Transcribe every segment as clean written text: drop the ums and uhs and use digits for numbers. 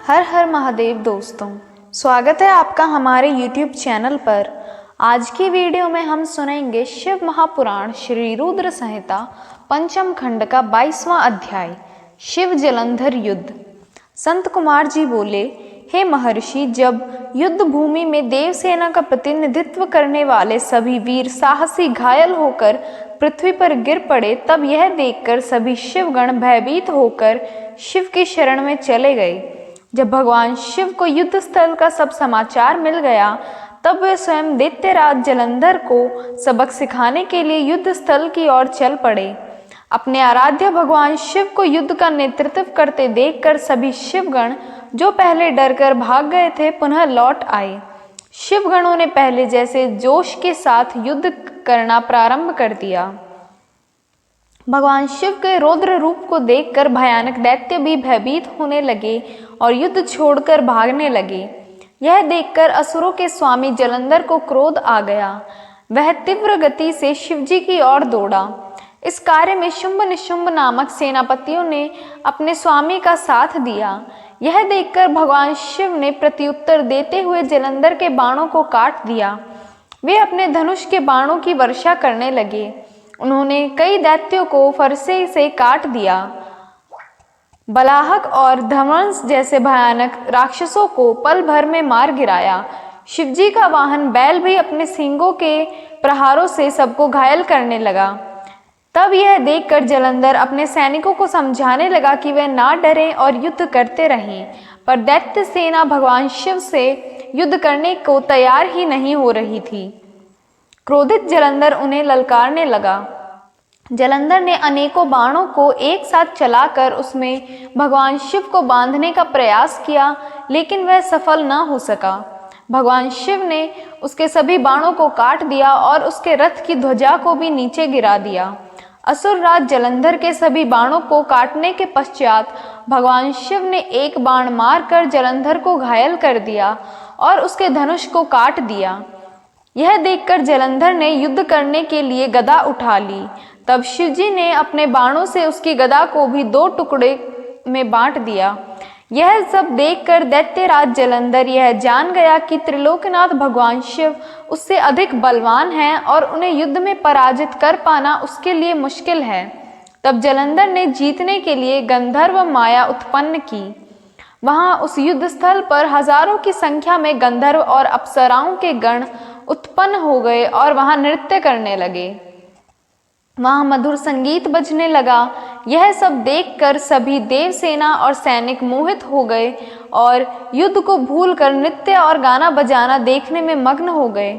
हर हर महादेव दोस्तों, स्वागत है आपका हमारे YouTube चैनल पर। आज की वीडियो में हम सुनेंगे शिव महापुराण श्री रुद्र संहिता पंचम खंड का 22वां अध्याय शिव जलंधर युद्ध। संत कुमार जी बोले, हे महर्षि, जब युद्ध भूमि में देवसेना का प्रतिनिधित्व करने वाले सभी वीर साहसी घायल होकर पृथ्वी पर गिर पड़े, तब यह देखकर सभी शिवगण भयभीत होकर शिव की शरण में चले गए। जब भगवान शिव को युद्ध स्थल का सब समाचार मिल गया, तब वे स्वयं दैत्यराज जलंधर को सबक सिखाने के लिए युद्ध स्थल की ओर चल पड़े। अपने आराध्य भगवान शिव को युद्ध का नेतृत्व करते देखकर सभी शिवगण, जो पहले डरकर भाग गए थे, पुनः लौट आए। शिवगणों ने पहले जैसे जोश के साथ युद्ध करना प्रारंभ कर दिया। भगवान शिव के रौद्र रूप को देखकर भयानक दैत्य भी भयभीत होने लगे और युद्ध छोड़कर भागने लगे। यह देखकर असुरों के स्वामी जलंधर को क्रोध आ गया। वह तीव्र गति से शिवजी की ओर दौड़ा। इस कार्य में शुंभ निशुंभ नामक सेनापतियों ने अपने स्वामी का साथ दिया। यह देखकर भगवान शिव ने प्रत्युत्तर देते हुए जलंधर के बाणों को काट दिया। वे अपने धनुष के बाणों की वर्षा करने लगे। उन्होंने कई दैत्यों को फरसे से काट दिया। बलाहक और धमंस जैसे भयानक राक्षसों को पल भर में मार गिराया। शिवजी का वाहन बैल भी अपने सींगों के प्रहारों से सबको घायल करने लगा। तब यह देखकर जलंधर अपने सैनिकों को समझाने लगा कि वे ना डरें और युद्ध करते रहें, पर दैत्य सेना भगवान शिव से युद्ध करने को तैयार ही नहीं हो रही थी। क्रोधित जलंधर उन्हें ललकारने लगा। जलंधर ने अनेकों बाणों को एक साथ चलाकर उसमें भगवान शिव को बांधने का प्रयास किया, लेकिन वह सफल न हो सका। भगवान शिव ने उसके सभी बाणों को काट दिया और उसके रथ की ध्वजा को भी नीचे गिरा दिया। असुर राज जलंधर के सभी बाणों को काटने के पश्चात भगवान शिव ने एक बाण मारकर जलंधर को घायल कर दिया और उसके धनुष को काट दिया। यह देखकर जलंधर ने युद्ध करने के लिए गदा उठा ली। तब शिवजी ने अपने बाणों से उसकी गदा को भी दो टुकड़े में बांट दिया। यह सब देखकर दैत्यराज जलंधर यह जान गया कि त्रिलोकनाथ भगवान शिव उससे अधिक बलवान हैं और उन्हें युद्ध में पराजित कर पाना उसके लिए मुश्किल है। तब जलंधर ने जीतने के लिए गंधर्व माया उत्पन्न की। वहां उस युद्ध स्थल पर हजारों की संख्या में गंधर्व और अप्सराओं के गण उत्पन्न हो गए और वहां नृत्य करने लगे। वहां मधुर संगीत बजने लगा। यह सब देखकर सभी देवसेना और सैनिक मोहित हो गए और युद्ध को भूलकर नृत्य और गाना बजाना देखने में मग्न हो गए।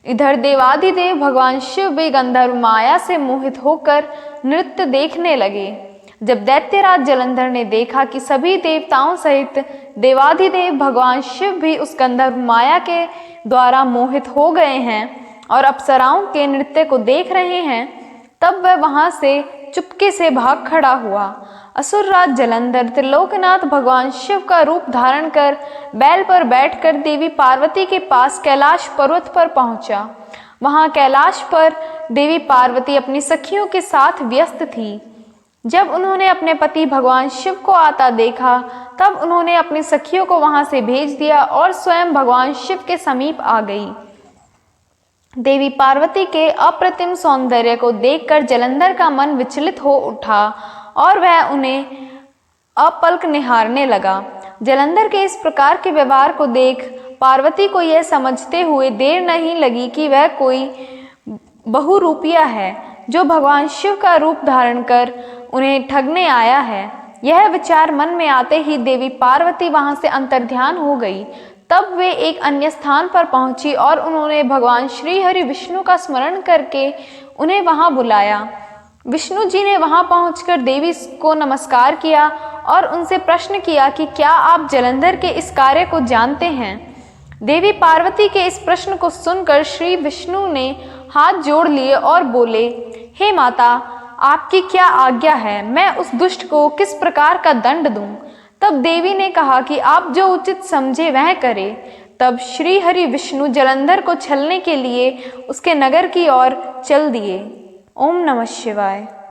इधर देवाधिदेव भगवान शिव भी गंधर्व माया से मोहित होकर नृत्य देखने लगे। जब दैत्यराज जलंधर ने देखा कि सभी देवताओं सहित देवाधिदेव भगवान शिव भी उस गंधर्व माया के द्वारा मोहित हो गए हैं और अप्सराओं के नृत्य को देख रहे हैं, तब वह वहां से चुपके से भाग खड़ा हुआ। असुरराज जलंधर त्रिलोकनाथ भगवान शिव का रूप धारण कर बैल पर बैठकर देवी पार्वती के पास कैलाश पर्वत पर पहुंचा। वहां कैलाश पर देवी पार्वती अपनी सखियों के साथ व्यस्त थी। जब उन्होंने अपने पति भगवान शिव को आता देखा, तब उन्होंने अपनी सखियों को वहां से भेज दिया और स्वयं भगवान शिव के समीप आ गई। देवी पार्वती के अप्रतिम सौंदर्य को देखकर जलंधर का मन विचलित हो उठा और वह उन्हें अपलक निहारने लगा। जलंधर के इस प्रकार के व्यवहार को देख पार्वती को यह समझते हुए देर नहीं लगी कि वह कोई बहुरूपिया है, जो भगवान शिव का रूप धारण कर उन्हें ठगने आया है। यह विचार मन में आते ही देवी पार्वती वहां से अंतर्ध्यान हो गई। तब वे एक अन्य स्थान पर पहुंची और उन्होंने भगवान श्री हरि विष्णु का स्मरण करके उन्हें वहां बुलाया। विष्णु जी ने वहां पहुंचकर देवी को नमस्कार किया और उनसे प्रश्न किया कि क्या आप जलंधर के इस कार्य को जानते हैं। देवी पार्वती के इस प्रश्न को सुनकर श्री विष्णु ने हाथ जोड़ लिए और बोले, हे माता, आपकी क्या आज्ञा है, मैं उस दुष्ट को किस प्रकार का दंड दूं। तब देवी ने कहा कि आप जो उचित समझे वह करें। तब श्री हरि विष्णु जलंधर को छलने के लिए उसके नगर की ओर चल दिए। ओम नमः शिवाय।